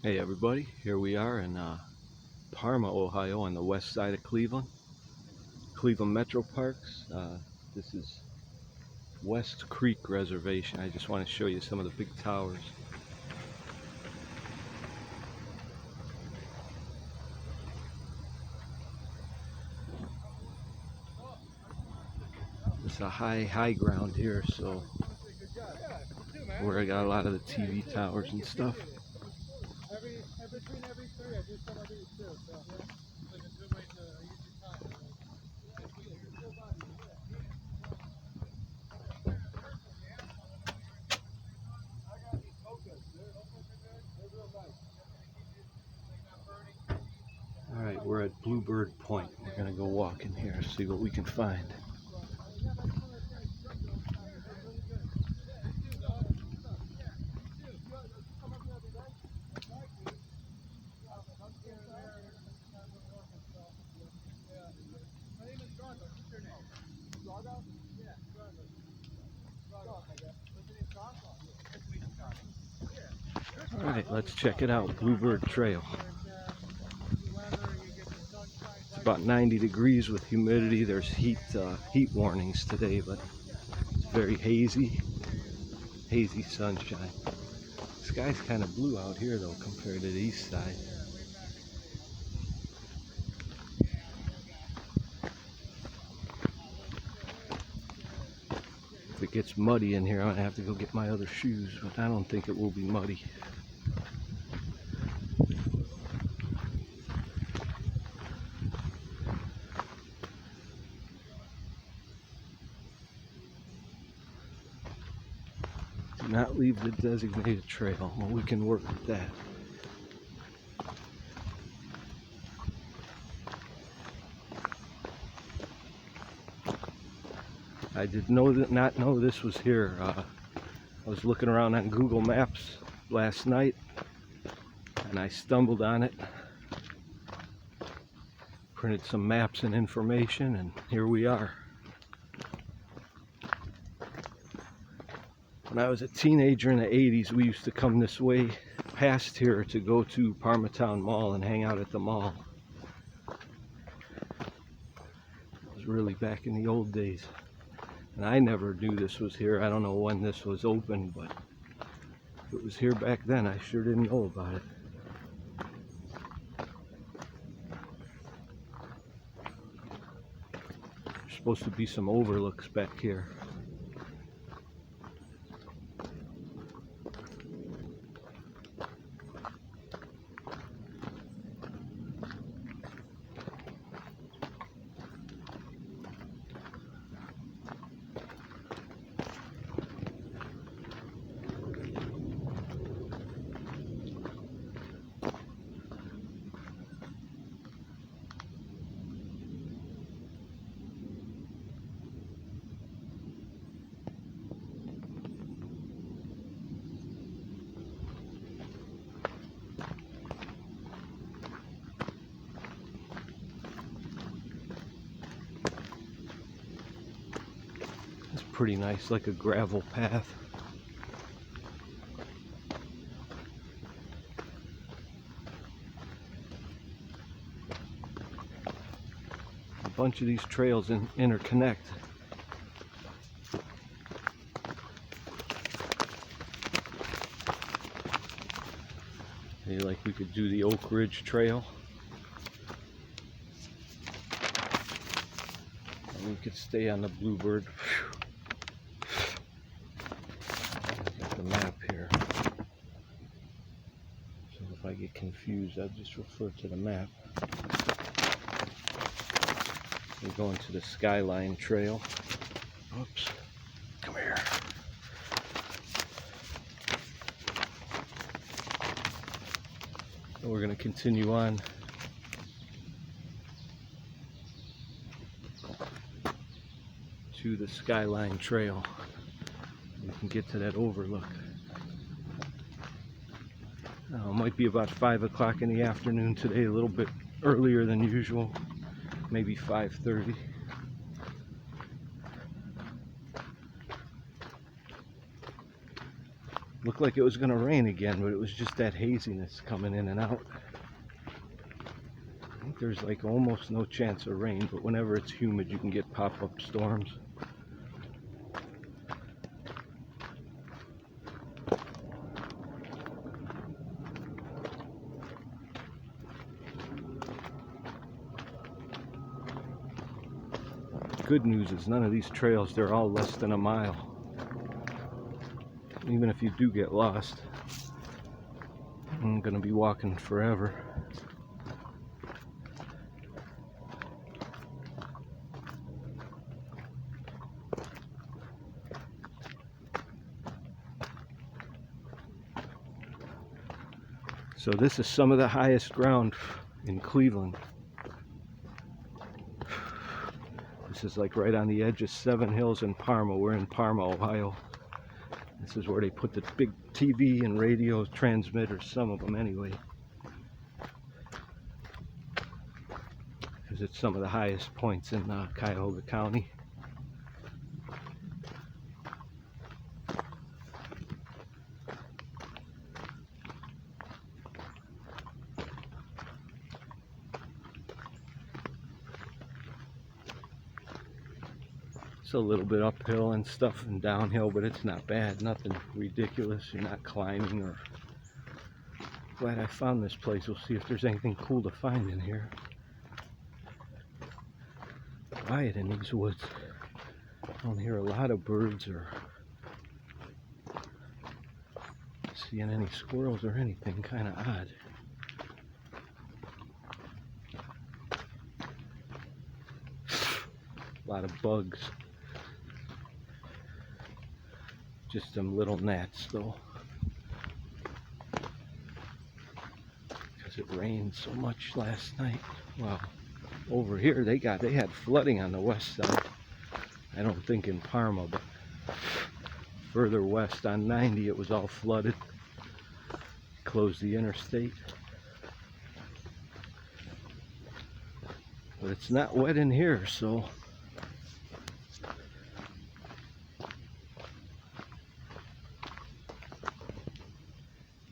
Hey everybody, here we are in Parma, Ohio on the west side of Cleveland Metroparks. This is West Creek Reservation. I just want to show you some of the big towers. It's a high ground here, so where I got a lot of the TV towers and stuff. Alright, we're at Bluebird Point. We're going to go walk in here, see what we can find. Alright, let's check it out. Bluebird Trail. It's about 90 degrees with humidity. There's heat warnings today, but it's very hazy sunshine. The sky's kind of blue out here though compared to the east side. If it gets muddy in here, I'm gonna have to go get my other shoes, but I don't think it will be muddy. Do not leave the designated trail. Well, we can work with that. I did not know this was here. I was looking around on Google Maps last night and I stumbled on it. Printed some maps and information, and here we are. When I was a teenager in the 80s, we used to come this way past here to go to Parma Town Mall and hang out at the mall. It was really back in the old days. And I never knew this was here. I don't know when this was open, but if it was here back then, I sure didn't know about it. There's supposed to be some overlooks back here. It's pretty nice, like a gravel path. A bunch of these trails interconnect. Maybe like we could do the Oak Ridge Trail. And we could stay on the Bluebird. Got the map here. So if I get confused, I'll just refer to the map. We're going to the Skyline Trail. Oops. Come here. And we're going to continue on to the Skyline Trail. We can get to that overlook. It might be about 5 o'clock in the afternoon today, a little bit earlier than usual, maybe 5:30. Looked like it was going to rain again, but it was just that haziness coming in and out. I think there's like almost no chance of rain, but whenever it's humid you can get pop-up storms. Good news is none of these trails, they're all less than a mile. Even if you do get lost, I'm gonna be walking forever. So this is some of the highest ground in Cleveland. This is like right on the edge of Seven Hills and Parma. We're in Parma, Ohio. This is where they put the big TV and radio transmitters, some of them anyway. Because it's some of the highest points in Cuyahoga County. It's a little bit uphill and stuff and downhill, but it's not bad, nothing ridiculous. You're not climbing or... Glad I found this place. We'll see if there's anything cool to find in here. Quiet in these woods. I don't hear a lot of birds or seeing any squirrels or anything. Kind of odd. A lot of bugs. Just some little gnats though, because it rained so much last night. Well, over here they had flooding on the west side. I don't think in Parma, but further west on 90 it was all flooded. Closed the interstate. But it's not wet in here, so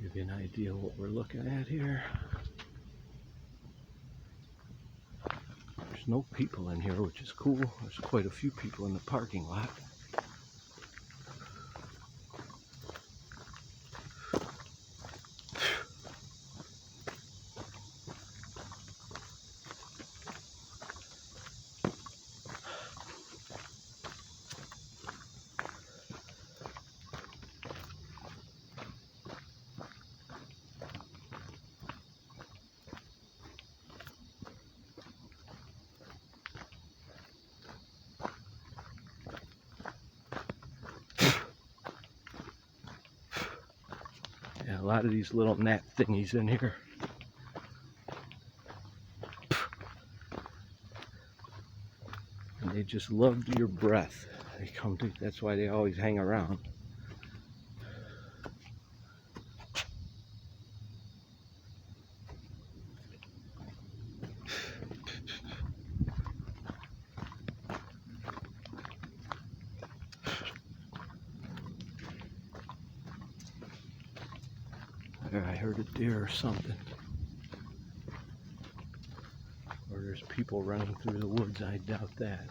give you an idea of what we're looking at here. There's no people in here, which is cool. There's quite a few people in the parking lot. Yeah, a lot of these little gnat thingies in here. And they just love your breath. They come to, that's why they always hang around. I heard a deer or something. Or there's people running through the woods. I doubt that.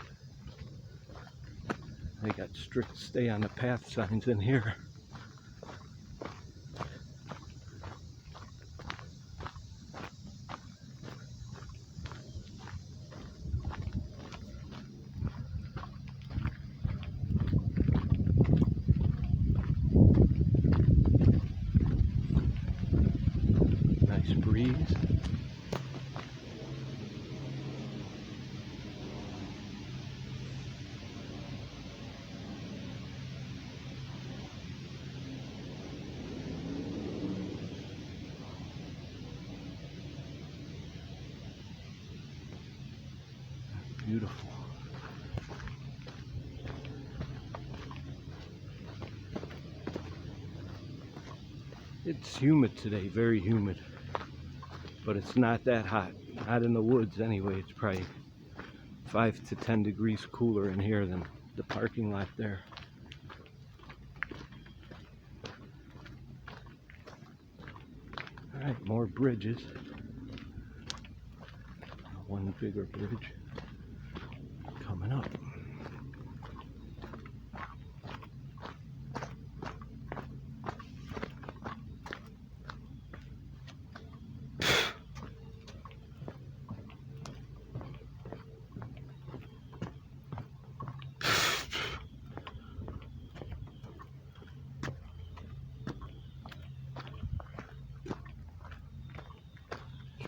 They got strict stay on the path signs in here. Nice breeze. Beautiful. It's humid today, very humid. But it's not that hot. Not in the woods anyway. It's probably 5 to 10 degrees cooler in here than the parking lot there. Alright, more bridges. One bigger bridge coming up.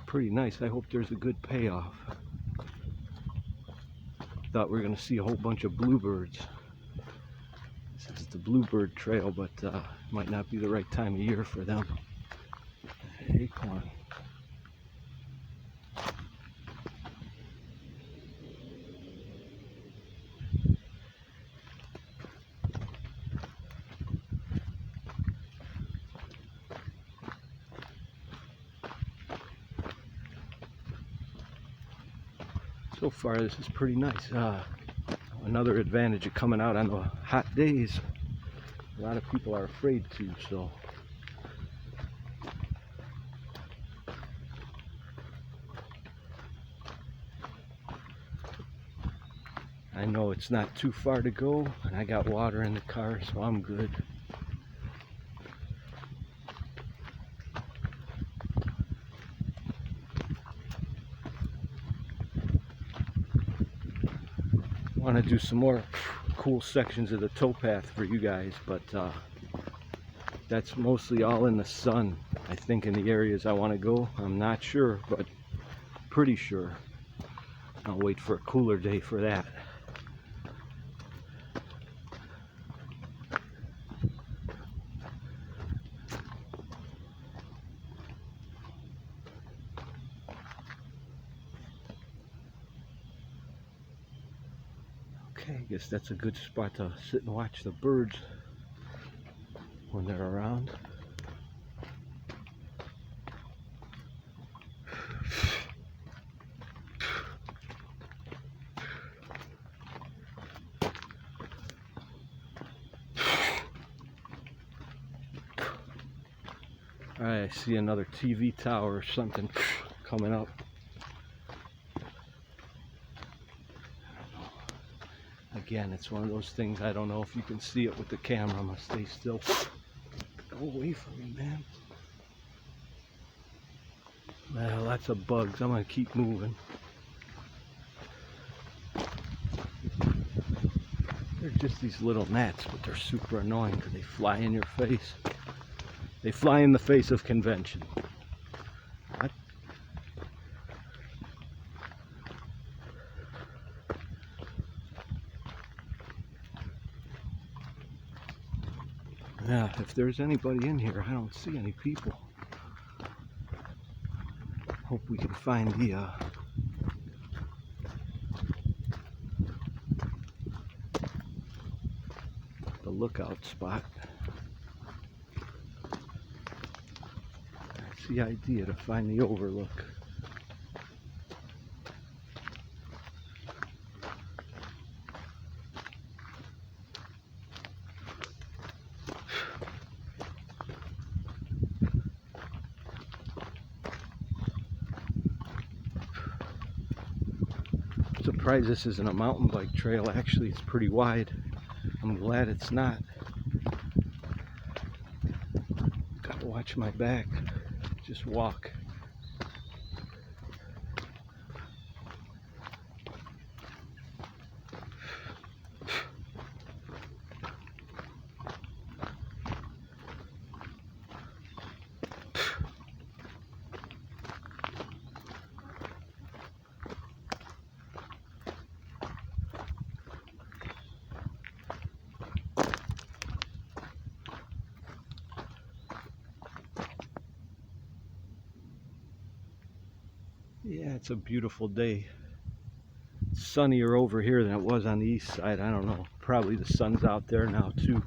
Pretty nice. I hope there's a good payoff. Thought we were going to see a whole bunch of bluebirds. This is the Bluebird trail, but might not be the right time of year for them. Acorn. So far this is pretty nice. Another advantage of coming out on the hot days, a lot of people are afraid to, so I know it's not too far to go, and I got water in the car, so I'm good. Want to do some more cool sections of the towpath for you guys, but that's mostly all in the sun. I think in the areas I want to go, I'm not sure, but pretty sure. I'll wait for a cooler day for that. Okay, I guess that's a good spot to sit and watch the birds when they're around. Alright, I see another TV tower or something coming up. Again, it's one of those things, I don't know if you can see it with the camera. I'm gonna stay still. Go away from me, man. Well, lots of bugs. I'm gonna keep moving. They're just these little gnats, but they're super annoying because they fly in your face. They fly in the face of convention. What? Yeah, if there's anybody in here, I don't see any people. Hope we can find the lookout spot. That's the idea, to find the overlook. Surprised this isn't a mountain bike trail. Actually, it's pretty wide. I'm glad it's not. Gotta watch my back. Just walk. Yeah, it's a beautiful day. It's sunnier over here than it was on the east side. I don't know. Probably the sun's out there now too.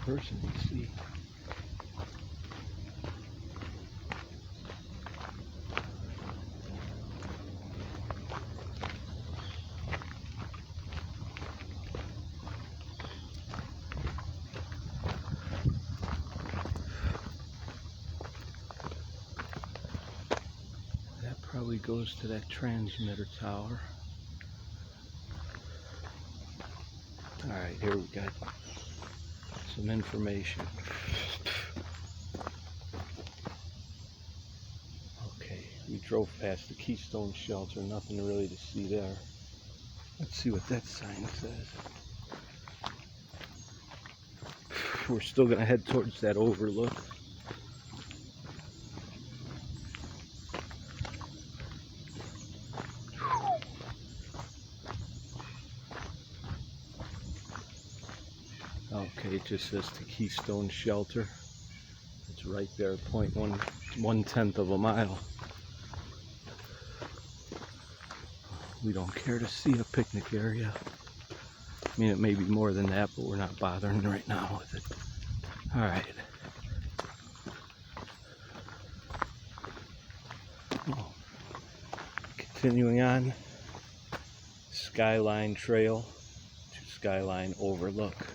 First person you see. That probably goes to that transmitter tower. Alright, here we got some information. Okay, we drove past the Keystone Shelter, nothing really to see there. Let's see what that sign says. We're still gonna head towards that Overlook. Okay, it just says the Keystone Shelter. It's right there, 1/10 of a mile. We don't care to see a picnic area. I mean, it may be more than that, but we're not bothering right now with it. Alright. Oh. Continuing on, Skyline Trail to Skyline Overlook.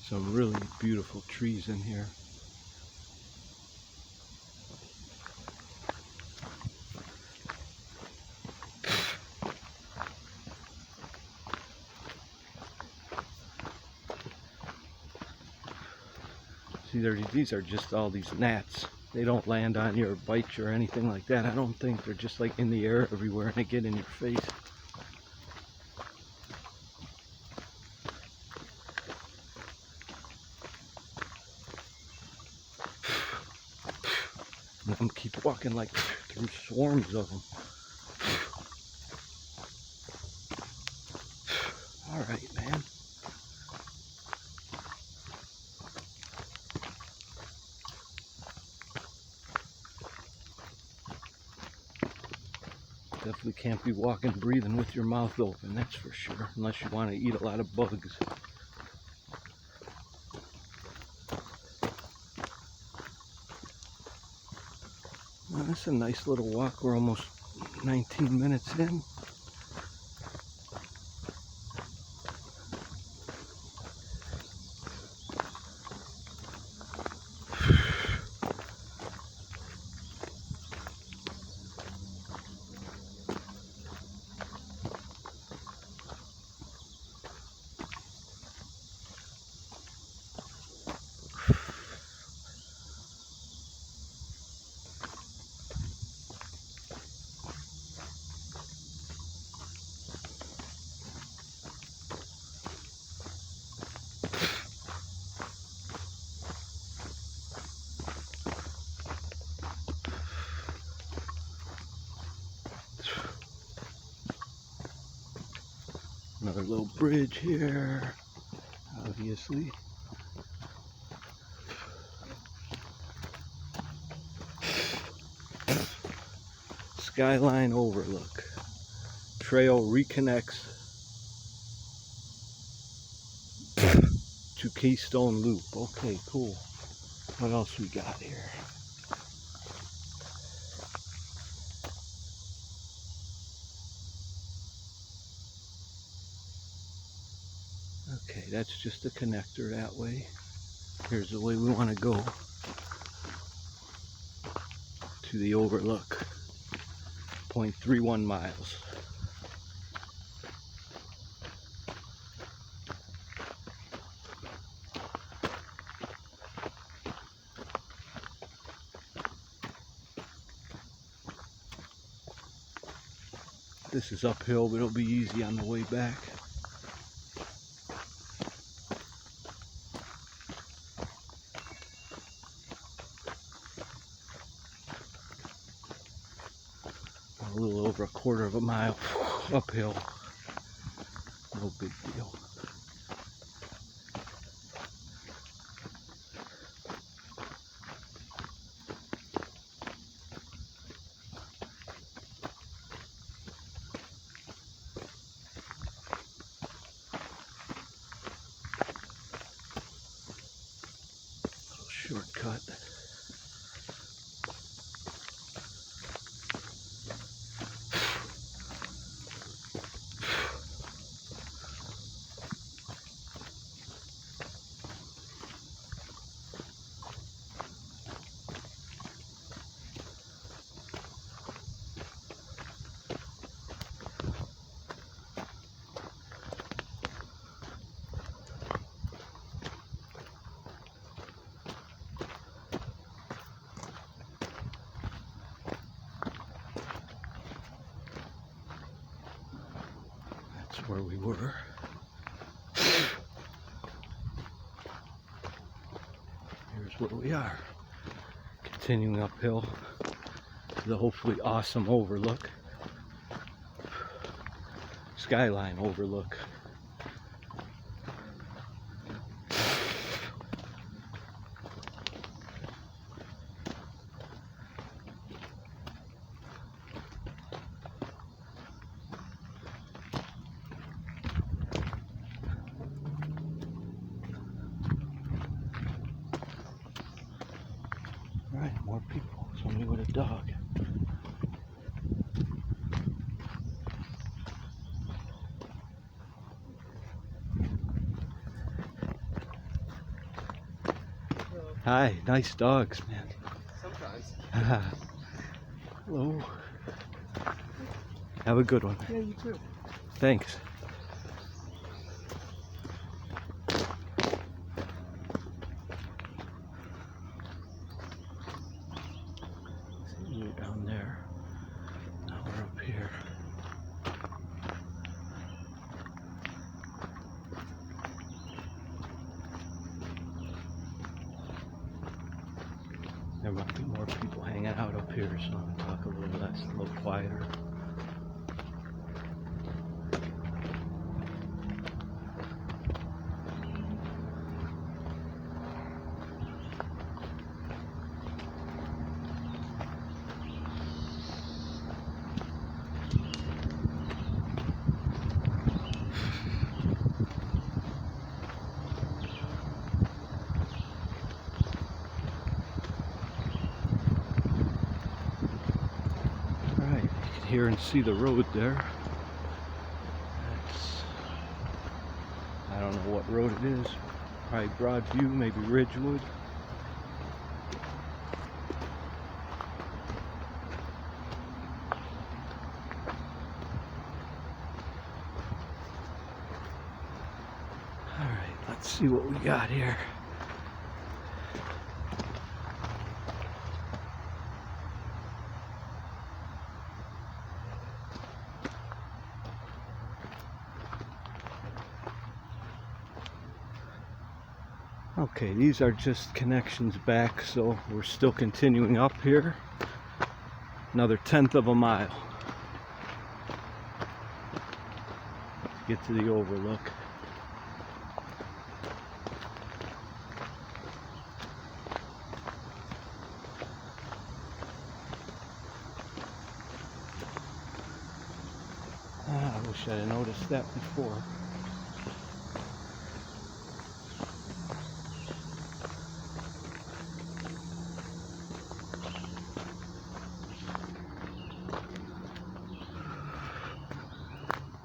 Some really beautiful trees in here. See, these are just all these gnats. They don't land on you or bite you or anything like that. I don't think. They're just like in the air everywhere and they get in your face. I'm keep walking like through swarms of them. All right, man. Definitely can't be walking, breathing with your mouth open, that's for sure, unless you want to eat a lot of bugs. Well, that's a nice little walk. We're almost 19 minutes in. Another little bridge here, obviously. Skyline Overlook. Trail reconnects to Keystone Loop. Okay, cool. What else we got here? Okay, that's just a connector that way. Here's the way we want to go to the Overlook. 0.31 miles. This is uphill, but it'll be easy on the way back. A little over a quarter of a mile uphill. No big deal. Little shortcut. Where we were. Here's where we are. Continuing uphill to the hopefully awesome overlook. Skyline overlook. Right, more people. Somebody with a dog. Hello. Hi, nice dogs, man. Sometimes. Hello. Have a good one. Yeah, you too. Thanks. See you down there. Now we're up here. There might be more people hanging out up here, so I'll talk a little less, a little quieter. Here and see the road there. That's, I don't know what road it is. Probably Broadview, maybe Ridgewood. All right, let's see what we got here. Okay, these are just connections back, so we're still continuing up here. Another 1/10 of a mile. Get to the overlook. I wish I'd have noticed that before.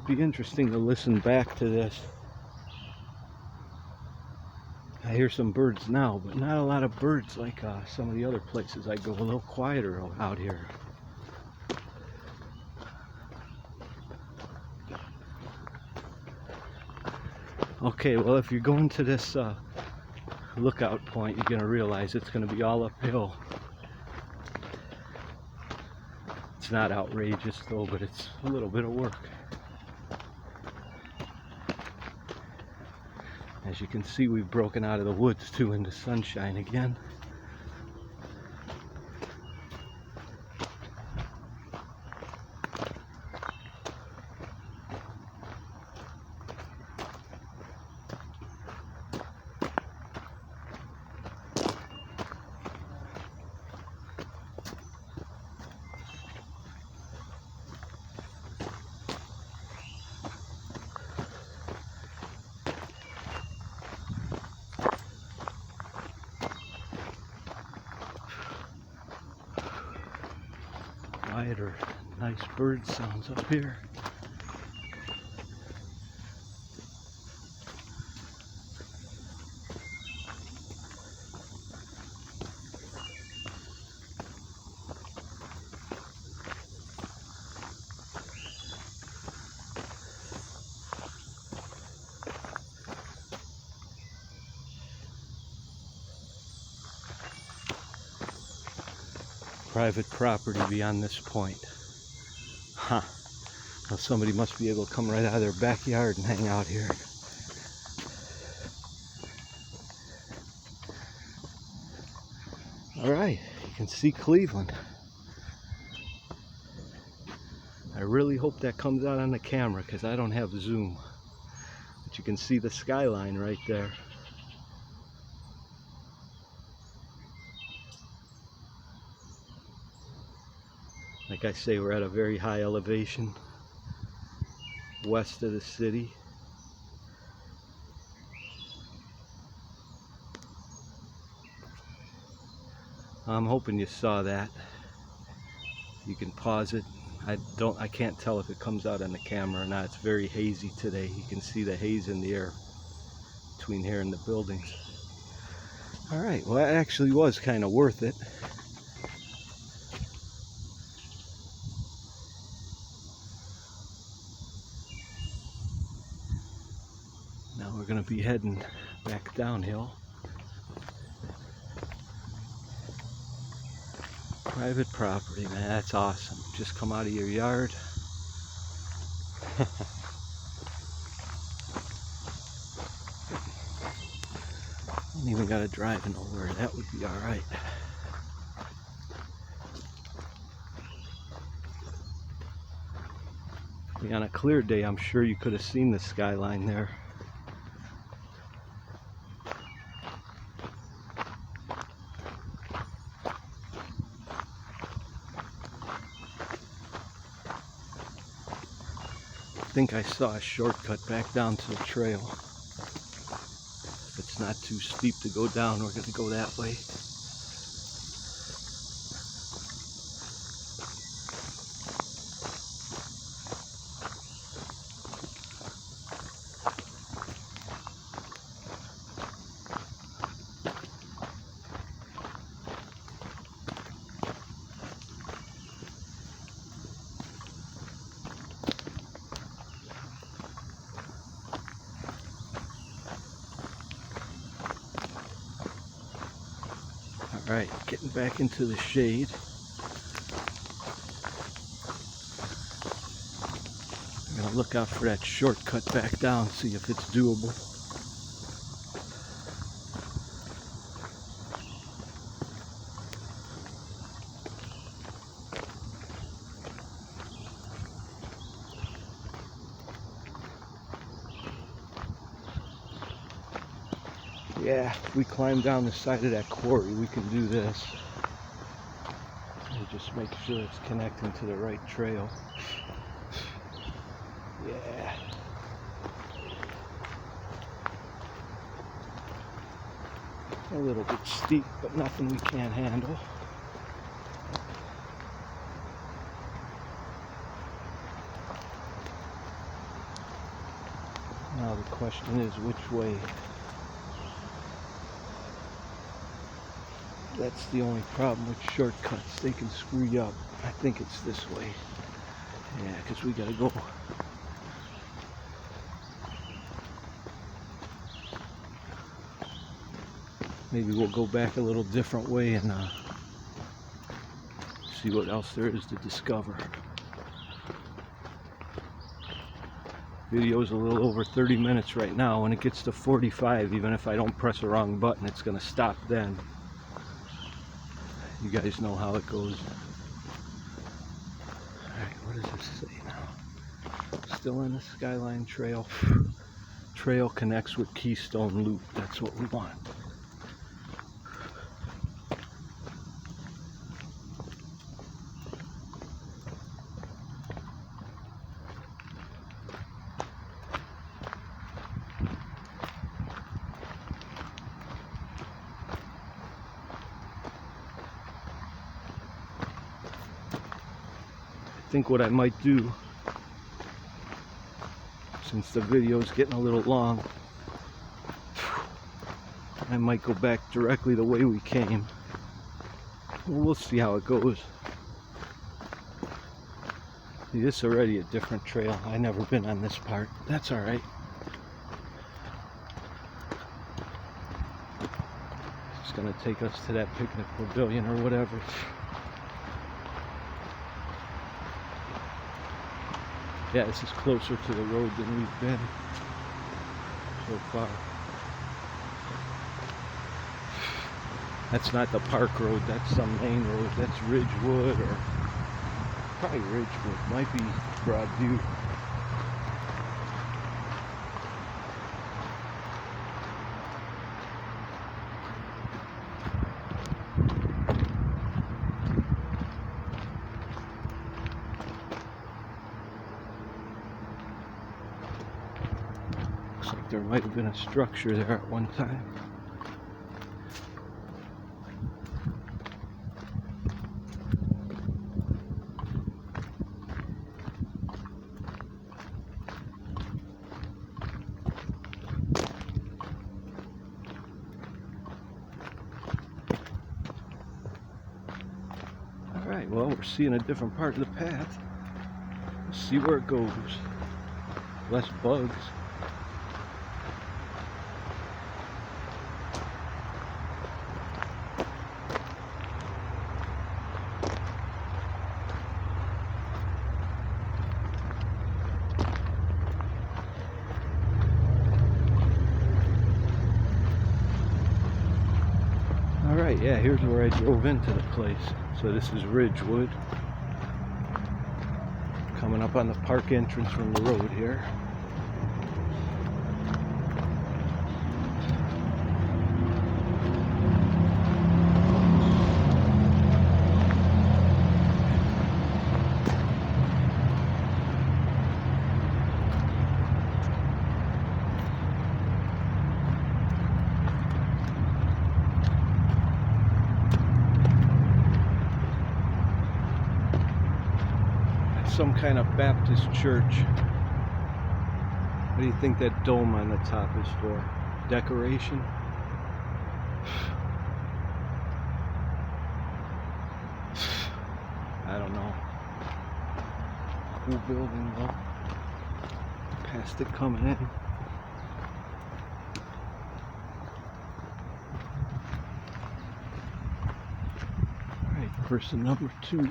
Be interesting to listen back to this. I hear some birds now, but not a lot of birds like some of the other places I go. A little quieter out here. Okay, well, if you're going to this lookout point, you're going to realize it's going to be all uphill. It's not outrageous though, but it's a little bit of work. As you can see, we've broken out of the woods too into sunshine again. Quieter, nice bird sounds up here. Private property beyond this point. Huh. Well, somebody must be able to come right out of their backyard and hang out here. Alright, you can see Cleveland. I really hope that comes out on the camera because I don't have zoom. But you can see the skyline right there. Like I say, we're at a very high elevation west of the city. I'm hoping you saw that. You can pause it. I can't tell if it comes out on the camera or not. It's very hazy today. You can see the haze in the air between here and the buildings. Alright, well that actually was kind of worth it. Now we're going to be heading back downhill. Private property, man, that's awesome. Just come out of your yard. Ain't even got to drive nowhere. That would be alright. On a clear day, I'm sure you could have seen the skyline there. I think I saw a shortcut back down to the trail. If it's not too steep to go down, we're going to go that way. Alright, getting back into the shade. I'm going to look out for that shortcut back down, see if it's doable. Yeah, if we climb down the side of that quarry, we can do this. We'll just make sure it's connecting to the right trail. Yeah. A little bit steep, but nothing we can't handle. Now the question is, which way? That's the only problem with shortcuts. They can screw you up. I think it's this way. Yeah, because we gotta go. Maybe we'll go back a little different way and see what else there is to discover. Video's a little over 30 minutes right now. When it gets to 45, even if I don't press the wrong button, it's gonna stop then. You guys know how it goes. Alright, what does this say now? Still on the Skyline Trail. Trail connects with Keystone Loop. That's what we want. I think what I might do, since the video's getting a little long, I might go back directly the way we came. We'll see how it goes. See, this is already a different trail. I've never been on this part. That's alright. It's gonna take us to that picnic pavilion or whatever. Yeah, this is closer to the road than we've been so far. That's not the park road, that's some main road. That's Ridgewood, or probably Ridgewood, might be Broadview. Looks like there might have been a structure there at one time. Alright, well, we're seeing a different part of the path. Let's see where it goes. Less bugs. Alright, yeah, here's where I drove into the place. So this is Ridgewood. Coming up on the park entrance from the road here. Some kind of Baptist church. What do you think that dome on the top is for? Decoration? I don't know. Cool building though. Past it coming in. Alright, person number 2.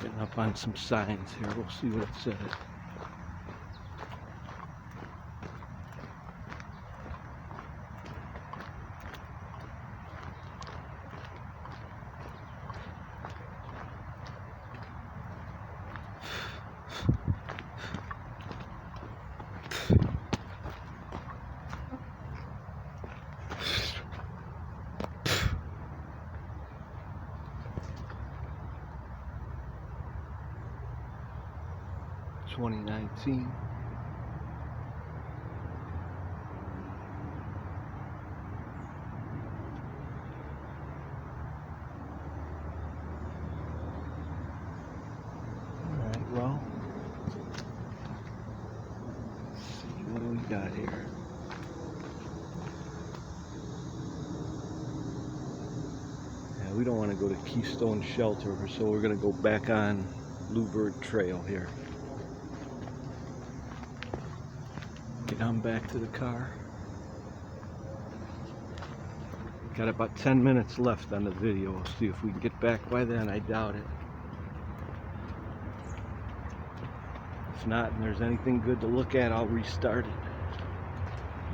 Getting up on some signs here. We'll see what it says. $2019. Alright, well, let's see what do we got here. Yeah, we don't want to go to Keystone Shelter, so we're going to go back on Bluebird Trail here. Get on back to the car. Got about 10 minutes left on the video. We'll see if we can get back by then. I doubt it. If not, and there's anything good to look at, I'll restart it.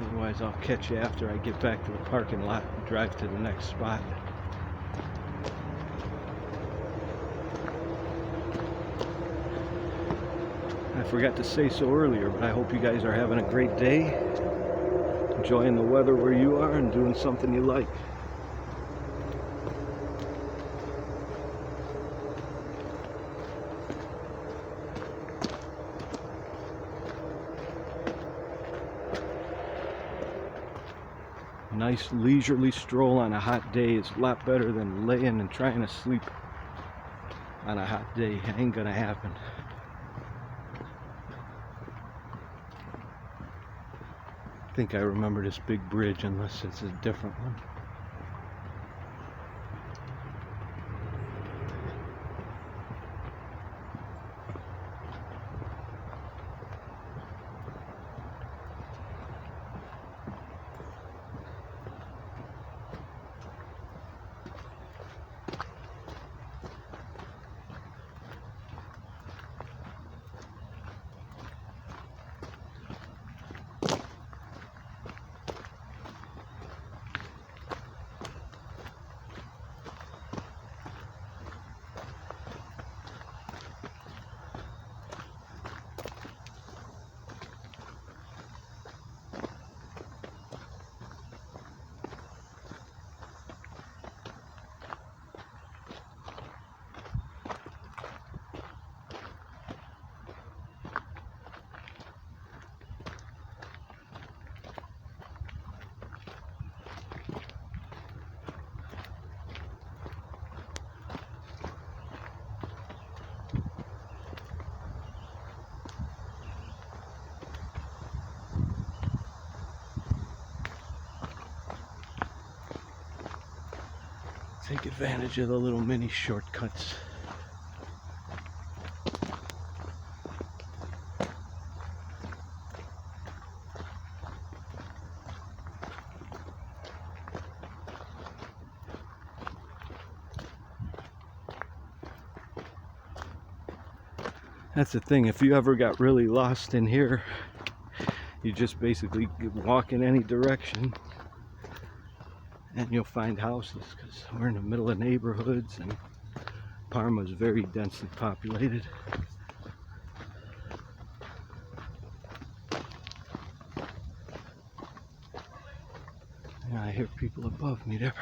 Otherwise, I'll catch you after I get back to the parking lot and drive to the next spot. I forgot to say so earlier, but I hope you guys are having a great day, enjoying the weather where you are, and doing something you like. Nice leisurely stroll on a hot day is a lot better than laying and trying to sleep on a hot day. It ain't gonna happen. I think I remember this big bridge, unless it's a different one. Take advantage of the little mini shortcuts. That's the thing, if you ever got really lost in here, you just basically walk in any direction and you'll find houses, because we're in the middle of neighborhoods and Parma is very densely populated. And I hear people above me there.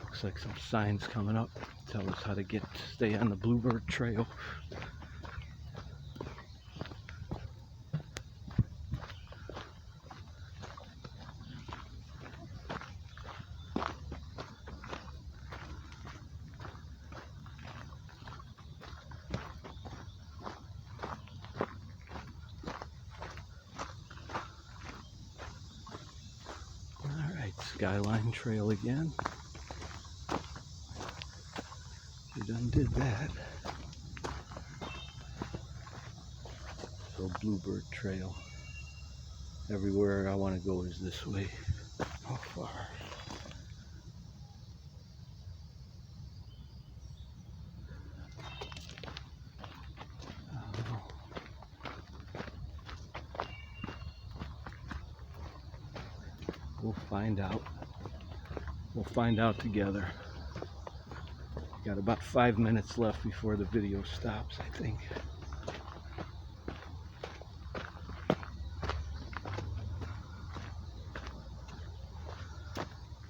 Looks like some signs coming up tell us how to stay on the Bluebird trail. All right, Skyline trail again. We done did that. So Bluebird trail. Everywhere I want to go is this way. How far? I don't know. We'll find out. We'll find out together. Got about 5 minutes left before the video stops, I think.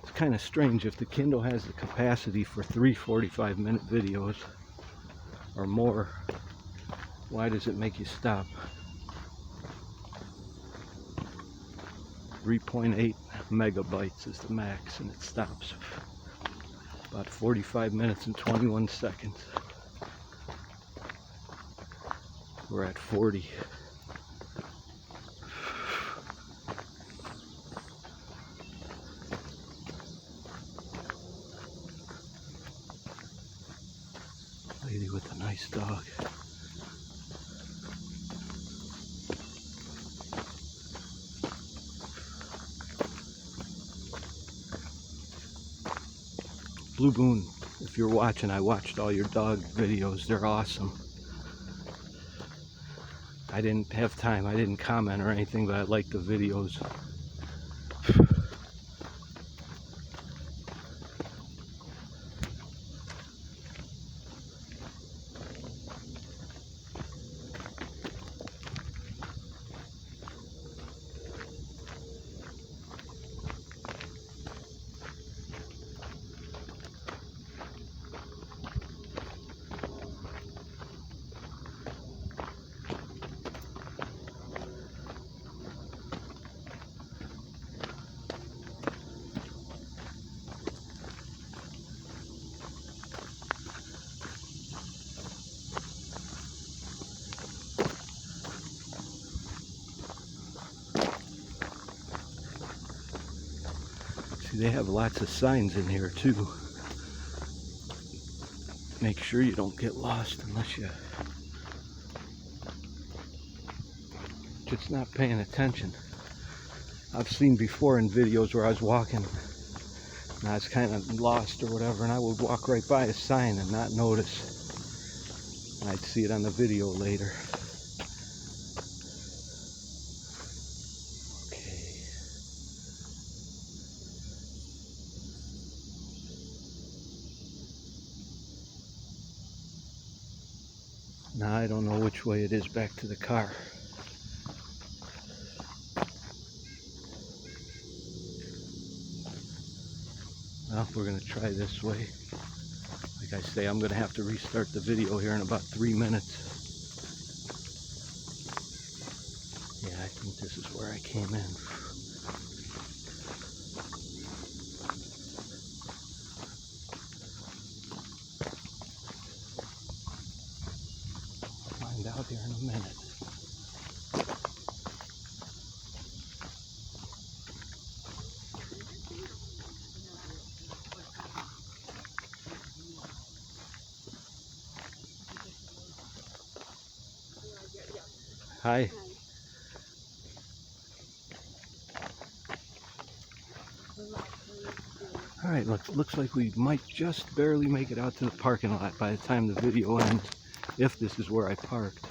It's kind of strange, if the Kindle has the capacity for 3 45-minute videos or more, why does it make you stop? 3.8 megabytes is the max, and it stops about 45 minutes and 21 seconds. We're at 40. Lady with the nice dog. Blue Boon, if you're watching, I watched all your dog videos. They're awesome. I didn't have time. I didn't comment or anything, but I like the videos. See, they have lots of signs in here too. Make sure you don't get lost unless you just not paying attention. I've seen before in videos where I was walking and I was kind of lost or whatever, and I would walk right by a sign and not notice, and I'd see it on the video later. Now I don't know which way it is back to the car. Well, we're going to try this way. Like I say, I'm going to have to restart the video here in about 3 minutes. Yeah, I think this is where I came in. Find out here in a minute. Hi. Alright, looks like we might just barely make it out to the parking lot by the time the video ends, if this is where I parked.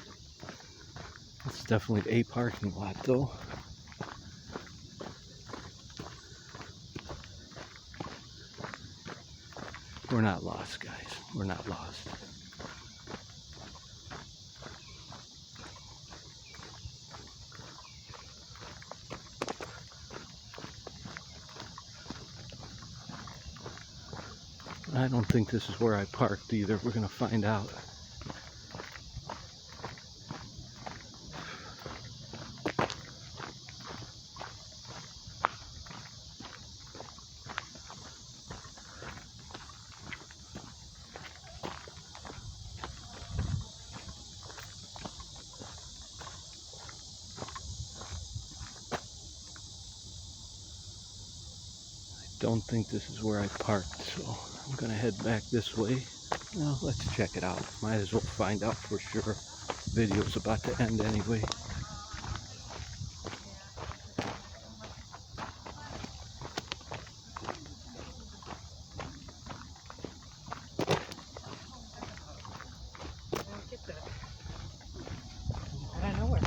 It's definitely a parking lot though. We're not lost, guys. We're not lost. I don't think this is where I parked either. We're going to find out. I don't think this is where I parked, so I'm gonna head back this way. Well, let's check it out. Might as well find out for sure. Video's about to end anyway. I don't know where.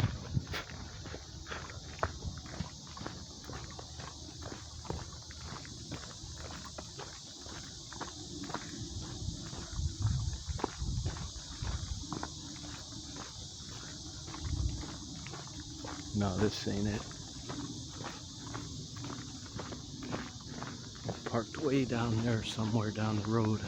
No, this ain't it. Parked way down there, somewhere down the road.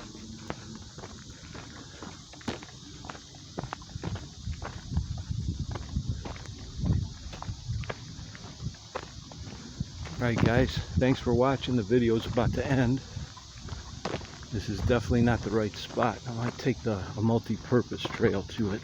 Alright guys, thanks for watching. The video's about to end. This is definitely not the right spot. I might take a multi-purpose trail to it.